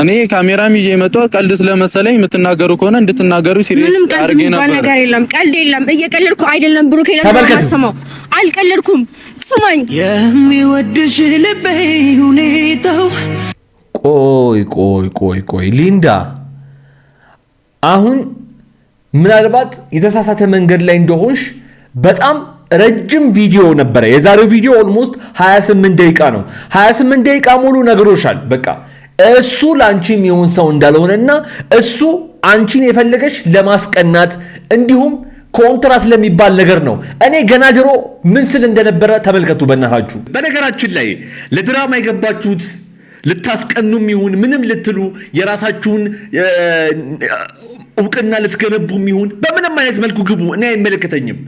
እኔ ካሜራም ይዤ መጣሁ። ቀልድ ስለመሰለኝ የምትናገሩ ከሆነ እንድትናገሩ ሲሪየስ አድርጌ ነበር። ነገር የለም፣ ቀልድ የለም። እየቀለድኩ አይደለም ብሩክ። ለማሰማው አልቀለድኩም። ስማኝ የሚወድሽ ልቤ ሁኔታው። ቆይ ሊንዳ፣ አሁን ምናልባት የተሳሳተ መንገድ ላይ እንደሆንሽ በጣም ረጅም ቪዲዮ ነበረ። የዛሬው ቪዲዮ ኦልሞስት 28 ደቂቃ ነው። 28 ደቂቃ ሙሉ ነግሮሻል። በቃ እሱ ላንቺ የሚሆን ሰው እንዳልሆነና እሱ አንቺን የፈለገሽ ለማስቀናት እንዲሁም ኮንትራት ለሚባል ነገር ነው። እኔ ገና ድሮ ምን ስል እንደነበረ ተመልከቱ በእናታችሁ። በነገራችን ላይ ለድራማ የገባችሁት ልታስቀኑም ይሁን ምንም ልትሉ የራሳችሁን እውቅና ልትገነቡም ይሁን በምንም አይነት መልኩ ግቡ፣ እኔ አይመለከተኝም።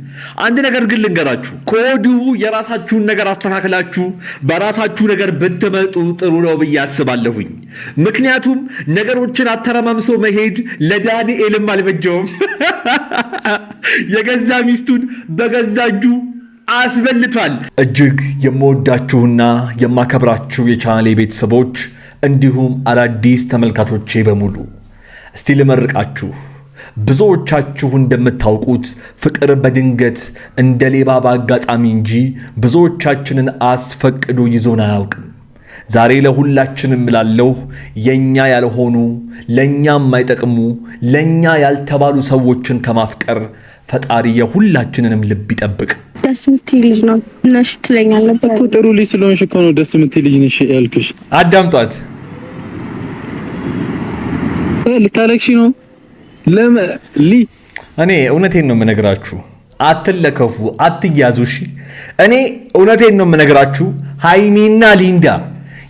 አንድ ነገር ግን ልንገራችሁ፣ ከወዲሁ የራሳችሁን ነገር አስተካክላችሁ በራሳችሁ ነገር ብትመጡ ጥሩ ነው ብዬ አስባለሁኝ። ምክንያቱም ነገሮችን አተረማምሶ መሄድ ለዳንኤልም አልበጀውም። የገዛ ሚስቱን በገዛ እጁ አስበልቷል። እጅግ የምወዳችሁና የማከብራችሁ የቻናሌ ቤተሰቦች እንዲሁም አዳዲስ ተመልካቾቼ በሙሉ እስቲ ልመርቃችሁ። ብዙዎቻችሁ እንደምታውቁት ፍቅር በድንገት እንደ ሌባ በአጋጣሚ እንጂ ብዙዎቻችንን አስፈቅዶ ይዞን አያውቅም። ዛሬ ለሁላችንም እላለሁ የኛ ያልሆኑ ለኛ የማይጠቅሙ ለኛ ያልተባሉ ሰዎችን ከማፍቀር ፈጣሪ የሁላችንንም ልብ ይጠብቅ። ደስ የምትይ ልጅ ነው ነሽ ትለኛለህ እኮ። ጥሩ ልጅ ስለሆንሽ እኮ ነው ደስ የምትይ ልጅ ነሽ ያልኩሽ። አዳምጧት። ልታለቅሺ ነው? እኔ እውነቴን ነው የምነግራችሁ። አትለከፉ፣ አትያዙ። እሺ እኔ እውነቴን ነው የምነግራችሁ። ሃይሚና ሊንዳ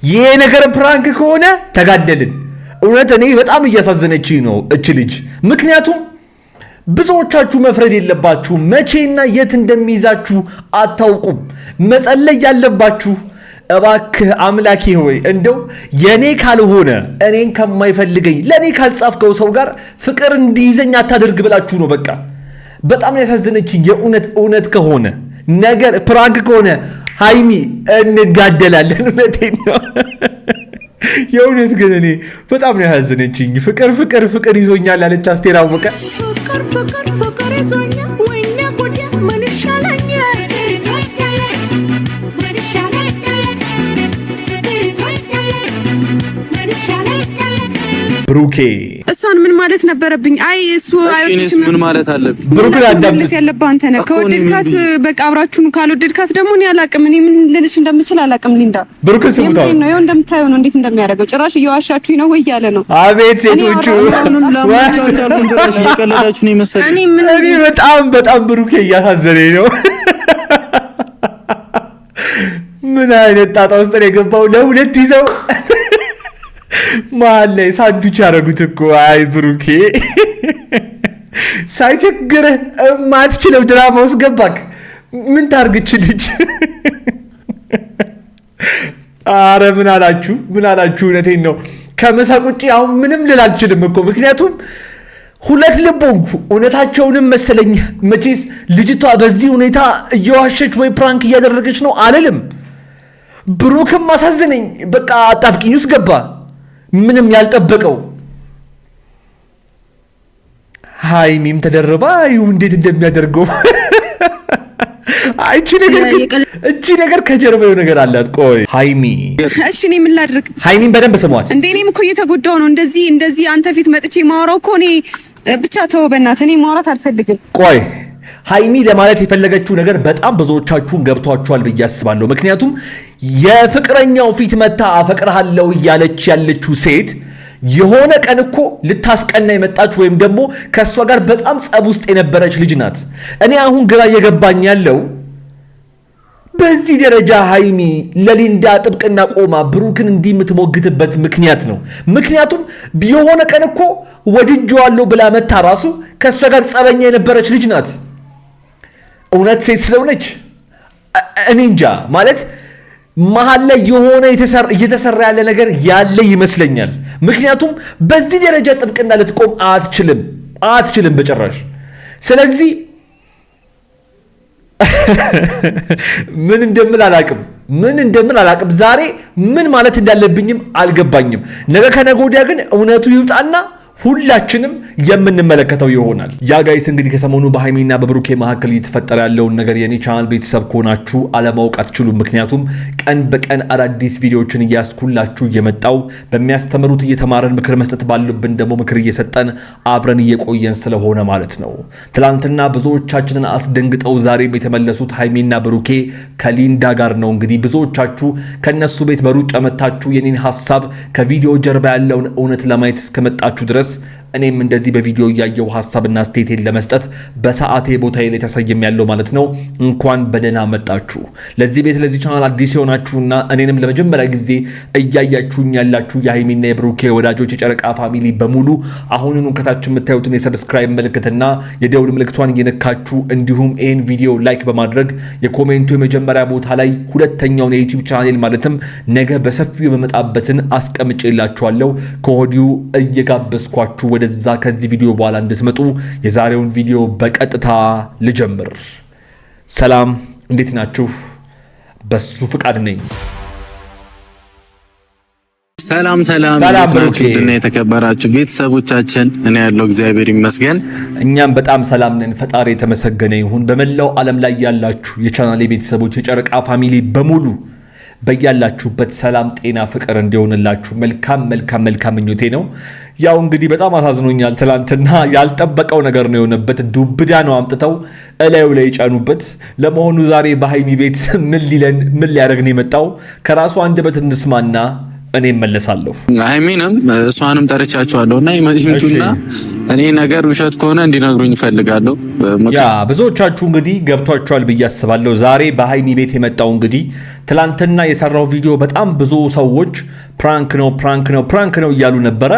ይሄ ነገር ፕራንክ ከሆነ ተጋደልን። እውነት እኔ በጣም እያሳዘነችኝ ነው እች ልጅ። ምክንያቱም ብዙዎቻችሁ መፍረድ የለባችሁ። መቼና የት እንደሚይዛችሁ አታውቁም። መጸለይ ያለባችሁ እባክህ አምላኬ ሆይ እንደው የኔ ካልሆነ እኔን ከማይፈልገኝ ለኔ ካልጻፍከው ሰው ጋር ፍቅር እንዲይዘኝ አታደርግ ብላችሁ ነው። በቃ በጣም ያሳዘነችኝ እውነት ከሆነ ነገር ፕራንክ ከሆነ ሃይሚ እንጋደላለን። እውነቴን ነው። የእውነት ግን እኔ በጣም ነው ያሳዘነችኝ። ፍቅር ይዞኛል አለች አስቴር አወቀ። ፍቅር ይዞኛል ወይኔ ጉዴ ምን ይሻለኛል? ብሩኬ እሷን ምን ማለት ነበረብኝ? አይ እሱ አይወድሽም ምን ማለት አለብኝ? ብሩኬ አዳምጥ ያለብህ አንተ ነህ። ከወደድካት በቃ አብራችሁን፣ ካልወደድካት ደግሞ እኔ አላቅም። እኔ ምን ልልሽ እንደምችል አላቅም። ሊንዳ ብሩኬ ስሙታው ነው ይኸው እንደምታየው ነው እንዴት እንደሚያደርገው። ጭራሽ እየዋሻችሁኝ ነው ወይ እያለ ነው። አቤት ሴቶቹ ጭራሽ እየቀለዳችሁ ነው ይመስል። እኔ በጣም ብሩኬ እያሳዘነኝ ነው። ምን አይነት ጣጣ ውስጥ ነው የገባው? ለሁለት ይዘው መሀል ላይ ሳንዱች ያደረጉት እኮ። አይ ብሩኬ ሳይቸግርህ ማትችለው ድራማ ውስጥ ገባክ። ምን ታርግች ልጅ? አረ ምን አላችሁ? እውነቴን ነው። ከመሳቅ ውጭ አሁን ምንም ልል አልችልም እኮ። ምክንያቱም ሁለት ልቦንኩ። እውነታቸውንም መሰለኝ። መቼስ ልጅቷ በዚህ ሁኔታ እየዋሸች ወይ ፕራንክ እያደረገች ነው አልልም። ብሩክም አሳዘነኝ። በቃ አጣብቂኝ ውስጥ ገባ። ምንም ያልጠበቀው ሃይሚም ተደረባ ይሁ እንዴት እንደሚያደርገው። እቺ ነገር ከጀርባው ነገር አላት። ቆይ ሃይሚ እሺ እኔ ምን ላድርግ? ሃይሚን በደንብ ስሟት። እንዴ እኔም እኮ እየተጎዳው ነው። እንደዚህ አንተ ፊት መጥቼ ማወራው እኮ እኔ ብቻ ተው በእናትህ፣ እኔ ማውራት አልፈልግም። ቆይ ሃይሚ ለማለት የፈለገችው ነገር በጣም ብዙዎቻችሁን ገብቷችኋል ብዬ አስባለሁ። ምክንያቱም የፍቅረኛው ፊት መታ አፈቅርሃለሁ እያለች ያለችው ሴት የሆነ ቀን እኮ ልታስቀና የመጣች ወይም ደግሞ ከእሷ ጋር በጣም ጸብ ውስጥ የነበረች ልጅ ናት። እኔ አሁን ግራ እየገባኝ ያለው በዚህ ደረጃ ሃይሚ ለሊንዳ ጥብቅና ቆማ ብሩክን እንዲህ የምትሞግትበት ምክንያት ነው። ምክንያቱም የሆነ ቀን እኮ ወድጄዋለሁ ብላ መታ ራሱ ከእሷ ጋር ጸበኛ የነበረች ልጅ ናት። እውነት ሴት ስለሆነች እኔ እንጃ ማለት መሀል ላይ የሆነ እየተሰራ ያለ ነገር ያለ ይመስለኛል። ምክንያቱም በዚህ ደረጃ ጥብቅና ልትቆም አትችልም በጭራሽ። ስለዚህ ምን እንደምል አላቅም። ምን እንደምን አላቅም። ዛሬ ምን ማለት እንዳለብኝም አልገባኝም። ነገ ከነገ ወዲያ ግን እውነቱ ይውጣና ሁላችንም የምንመለከተው ይሆናል። ያ ጋይስ እንግዲህ ከሰሞኑ በሃይሚና በብሩኬ መካከል እየተፈጠረ ያለውን ነገር የኔ ቻናል ቤተሰብ ከሆናችሁ አለማወቅ አትችሉም። ምክንያቱም ቀን በቀን አዳዲስ ቪዲዮዎችን እያስኩላችሁ እየመጣው በሚያስተምሩት እየተማረን ምክር መስጠት ባሉብን ደግሞ ምክር እየሰጠን አብረን እየቆየን ስለሆነ ማለት ነው። ትላንትና ብዙዎቻችንን አስደንግጠው ዛሬም የተመለሱት ሃይሚና ብሩኬ ከሊንዳ ጋር ነው። እንግዲህ ብዙዎቻችሁ ከነሱ ቤት በሩጫ መታችሁ የኔን ሐሳብ ከቪዲዮ ጀርባ ያለውን እውነት ለማየት እስከመጣችሁ ድረስ እኔም እንደዚህ በቪዲዮ ያየው ሐሳብና ስቴቴን ለመስጠት በሰዓቴ ቦታዬ ላይ ተሰይሜያለሁ ማለት ነው። እንኳን በደህና መጣችሁ። ለዚህ ቤት ለዚህ ቻናል አዲስ የሆናችሁና እኔንም ለመጀመሪያ ጊዜ እያያችሁኝ ያላችሁ የሃይሚና የብሩኬ ወዳጆች የጨረቃ ፋሚሊ በሙሉ አሁኑኑ ከታች የምታዩትን የሰብስክራይብ ምልክትና የደውል ምልክቷን እየነካችሁ እንዲሁም ይህን ቪዲዮ ላይክ በማድረግ የኮሜንቱ የመጀመሪያ ቦታ ላይ ሁለተኛውን የዩቲዩብ ቻናል ማለትም ነገ በሰፊው በመጣበትን አስቀምጬላችኋለሁ። ከወዲሁ እየጋበዝኳችሁ ወደዛ ከዚህ ቪዲዮ በኋላ እንድትመጡ የዛሬውን ቪዲዮ በቀጥታ ልጀምር። ሰላም፣ እንዴት ናችሁ? በሱ ፍቃድ ነኝ። ሰላም እና የተከበራችሁ ቤተሰቦቻችን፣ እኔ ያለው እግዚአብሔር ይመስገን፣ እኛም በጣም ሰላም ነን። ፈጣሪ የተመሰገነ ይሁን። በመላው ዓለም ላይ ያላችሁ የቻናሌ ቤተሰቦች የጨረቃ ፋሚሊ በሙሉ በያላችሁበት ሰላም፣ ጤና፣ ፍቅር እንዲሆንላችሁ መልካም ምኞቴ ነው። ያው እንግዲህ በጣም አሳዝኖኛል። ትላንትና ያልጠበቀው ነገር ነው የሆነበት። ዱብዳ ነው አምጥተው እላዩ ላይ የጫኑበት። ለመሆኑ ዛሬ በሃይሚ ቤት ምን ሊያደርግ ነው የመጣው? ከራሱ አንደበት እንስማና እኔ እመለሳለሁ። ሃይሚንም እሷንም ጠርቻቸዋለሁ እና ይመጡና እኔ ነገር ውሸት ከሆነ እንዲነግሩኝ እፈልጋለሁ። ያ ብዙዎቻችሁ እንግዲህ ገብቷችኋል ብዬ አስባለሁ። ዛሬ በሃይሚ ቤት የመጣው እንግዲህ ትላንትና የሰራው ቪዲዮ በጣም ብዙ ሰዎች ፕራንክ ነው እያሉ ነበረ።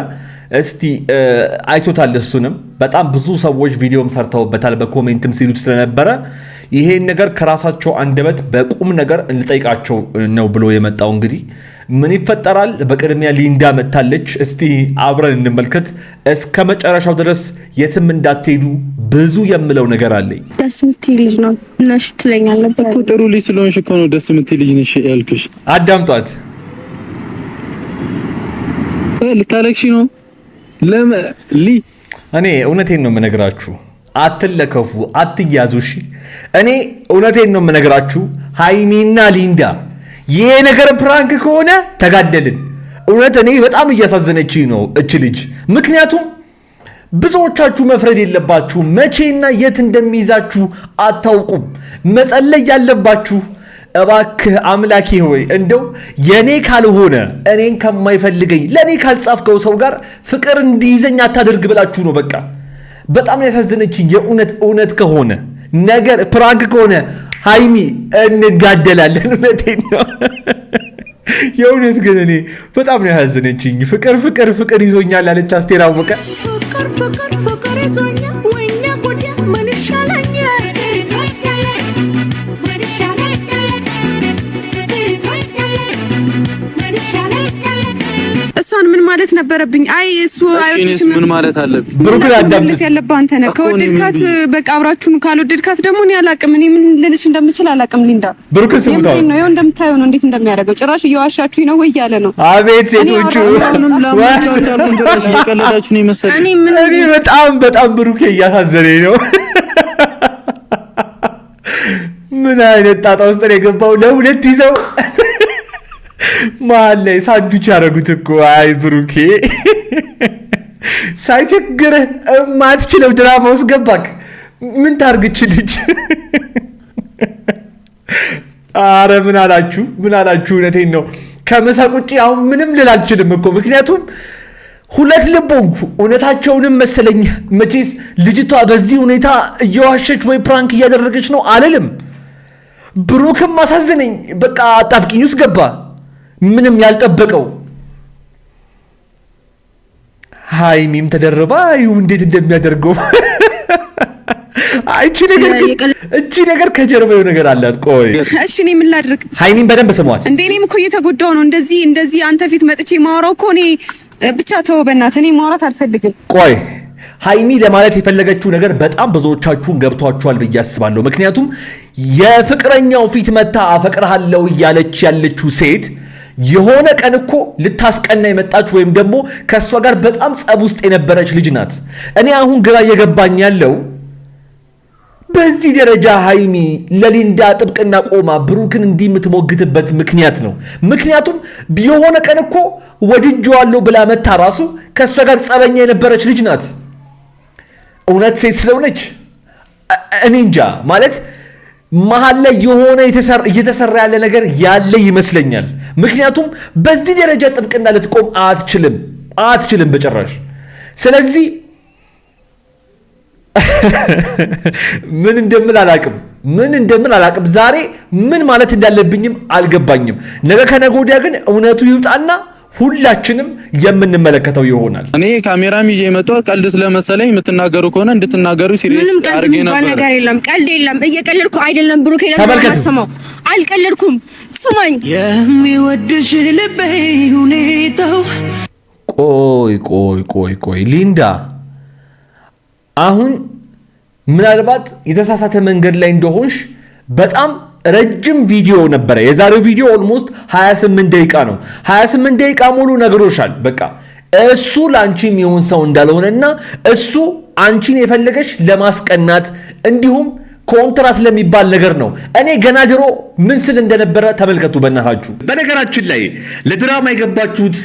እስቲ አይቶታል። እሱንም በጣም ብዙ ሰዎች ቪዲዮም ሰርተውበታል፣ በኮሜንትም ሲሉት ስለነበረ ይሄን ነገር ከራሳቸው አንደበት በቁም ነገር እንጠይቃቸው ነው ብሎ የመጣው። እንግዲህ ምን ይፈጠራል? በቅድሚያ ሊንዳ መታለች። እስቲ አብረን እንመልከት። እስከ መጨረሻው ድረስ የትም እንዳትሄዱ፣ ብዙ የምለው ነገር አለኝ። ደስ የምትይ ልጅ ነው ነሽ ትለኛለህ እኮ። ጥሩ ልጅ ስለሆንሽ እኮ ነው ደስ የምትይ ልጅ ነሽ ያልኩሽ። አዳምጧት። ልታለቅሺ ነው? እኔ እውነቴን ነው የምነግራችሁ። አትለከፉ፣ አትያዙ። እሺ እኔ እውነቴን ነው የምነግራችሁ። ሃይሚና ሊንዳ ይሄ ነገር ፕራንክ ከሆነ ተጋደልን። እውነት እኔ በጣም እያሳዘነችኝ ነው እች ልጅ። ምክንያቱም ብዙዎቻችሁ መፍረድ የለባችሁ። መቼና የት እንደሚይዛችሁ አታውቁም። መጸለይ ያለባችሁ እባክህ አምላኬ ሆይ እንደው የኔ ካልሆነ እኔን ከማይፈልገኝ ለኔ ካልጻፍከው ሰው ጋር ፍቅር እንዲይዘኝ አታደርግ ብላችሁ ነው። በቃ በጣም ያሳዘነችኝ እውነት ከሆነ ነገር ፕራንክ ከሆነ ሃይሚ እንጋደላለን። እውነቴን ነው። የእውነት ግን እኔ በጣም ነው ያሳዘነችኝ። ፍቅር ይዞኛል አለች አስቴር አወቀ። ፍቅር ይዞኛል ወይኔ ጉዴ ምን ይሻለኛል? እሷን ምን ማለት ነበረብኝ? አይ እሱ አይሽንስ ምን ማለት አለብኝ? ብሩክ አዳምጥ ያለብህ አንተ ነህ። ከወደድካት በቃ አብራችሁን፣ ካልወደድካት ደግሞ እኔ አላቅም። እኔ ምን ልልሽ እንደምችል አላቅም። ሊንዳ ብሩክ ስሙታው ነው ይኸው እንደምታየው ነው እንዴት እንደሚያደርገው። ጭራሽ እየዋሻችሁኝ ነው ወይ እያለ ነው። አቤት ሴቶቹ እየቀለዳችሁ ነው ይመስላል። እኔ በጣም ብሩክ እያሳዘነኝ ነው። ምን አይነት ጣጣ ውስጥ ነው የገባው? ለሁለት ይዘው መሀል ላይ ሳንዱች ያደረጉት እኮ። አይ ብሩኬ ሳይቸግርህ የማትችለው ድራማ ውስጥ ገባክ። ምን ታርግች ልጅ? አረ ምን አላችሁ? እውነቴን ነው። ከመሳቅ ውጭ አሁን ምንም ልል አልችልም እኮ። ምክንያቱም ሁለት ልብ ሆንኩ። እውነታቸውንም መሰለኝ። መቼስ ልጅቷ በዚህ ሁኔታ እየዋሸች ወይ ፕራንክ እያደረገች ነው አልልም። ብሩክም አሳዘነኝ። በቃ አጣብቂኝ ውስጥ ገባ። ምንም ያልጠበቀው ሃይሚም ተደረባ ይሁ እንዴት እንደሚያደርገው እቺ ነገር ከጀርባው ነገር አላት። ቆይ እሺ እኔ ምን ላድርግ? ሃይሚን በደንብ ስሟት። እንዴ እኔም እኮ እየተጎዳው ነው። እንደዚህ አንተ ፊት መጥቼ ማወራው እኮ እኔ ብቻ ተው በእናትህ። እኔ ማውራት አልፈልግም። ቆይ ሃይሚ ለማለት የፈለገችው ነገር በጣም ብዙዎቻችሁን ገብቷችኋል ብዬ አስባለሁ። ምክንያቱም የፍቅረኛው ፊት መታ አፈቅርሃለሁ እያለች ያለችው ሴት የሆነ ቀን እኮ ልታስቀና የመጣች ወይም ደግሞ ከሷ ጋር በጣም ጸብ ውስጥ የነበረች ልጅ ናት። እኔ አሁን ግራ እየገባኝ ያለው በዚህ ደረጃ ሃይሚ ለሊንዳ ጥብቅና ቆማ ብሩክን እንዲህ የምትሞግትበት ምክንያት ነው። ምክንያቱም የሆነ ቀን እኮ ወድጄዋለሁ ብላ መታ ራሱ ከሷ ጋር ጸበኛ የነበረች ልጅ ናት። እውነት ሴት ስለሆነች እኔ እንጃ ማለት መሀል ላይ የሆነ እየተሰራ ያለ ነገር ያለ ይመስለኛል። ምክንያቱም በዚህ ደረጃ ጥብቅና ልትቆም አትችልም በጭራሽ። ስለዚህ ምን እንደምል አላቅም። ዛሬ ምን ማለት እንዳለብኝም አልገባኝም። ነገ ከነገ ወዲያ ግን እውነቱ ይውጣና ሁላችንም የምንመለከተው ይሆናል። እኔ ካሜራም ይዤ የመጣው ቀልድ ስለመሰለኝ የምትናገሩ ከሆነ እንድትናገሩ ሲሪየስ አድርጌ ነበር። ነገር የለም፣ ቀልድ የለም። እየቀለድኩ አይደለም ብሩክ። ለማሰማው አልቀለድኩም። ስማኝ የሚወድሽ ልቤ ሁኔታው ቆይ ሊንዳ አሁን ምናልባት የተሳሳተ መንገድ ላይ እንደሆንሽ በጣም ረጅም ቪዲዮ ነበረ። የዛሬው ቪዲዮ ኦልሞስት 28 ደቂቃ ነው። 28 ደቂቃ ሙሉ ነግሮሻል። በቃ እሱ ላንቺ የሚሆን ሰው እንዳልሆነና እሱ አንቺን የፈለገሽ ለማስቀናት እንዲሁም ኮንትራት ለሚባል ነገር ነው። እኔ ገና ድሮ ምን ስል እንደነበረ ተመልከቱ በእናታችሁ። በነገራችን ላይ ለድራማ የገባችሁት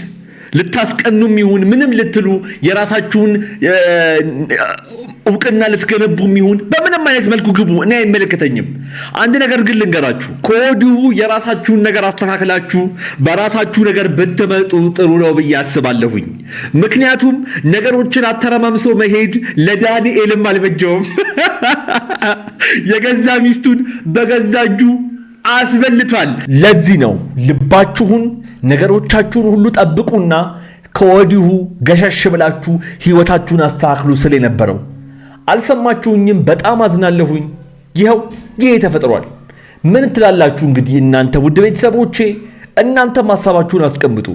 ልታስቀኑም ይሁን ምንም ልትሉ የራሳችሁን እውቅና ልትገነቡም ይሁን በምንም አይነት መልኩ ግቡ፣ እኔ አይመለከተኝም። አንድ ነገር ግን ልንገራችሁ፣ ከወዲሁ የራሳችሁን ነገር አስተካክላችሁ በራሳችሁ ነገር ብትመጡ ጥሩ ነው ብዬ አስባለሁኝ። ምክንያቱም ነገሮችን አተረማምሶ መሄድ ለዳንኤልም አልበጀውም። የገዛ ሚስቱን በገዛ እጁ አስበልቷል። ለዚህ ነው ልባችሁን ነገሮቻችሁን ሁሉ ጠብቁና ከወዲሁ ገሸሽ ብላችሁ ህይወታችሁን አስተካክሉ ስለ ነበረው። አልሰማችሁኝም? በጣም አዝናለሁኝ። ይሄ ተፈጥሯል። ምን ትላላችሁ እንግዲህ እናንተ ውድ ቤተሰቦቼ? እናንተም ሐሳባችሁን አስቀምጡ።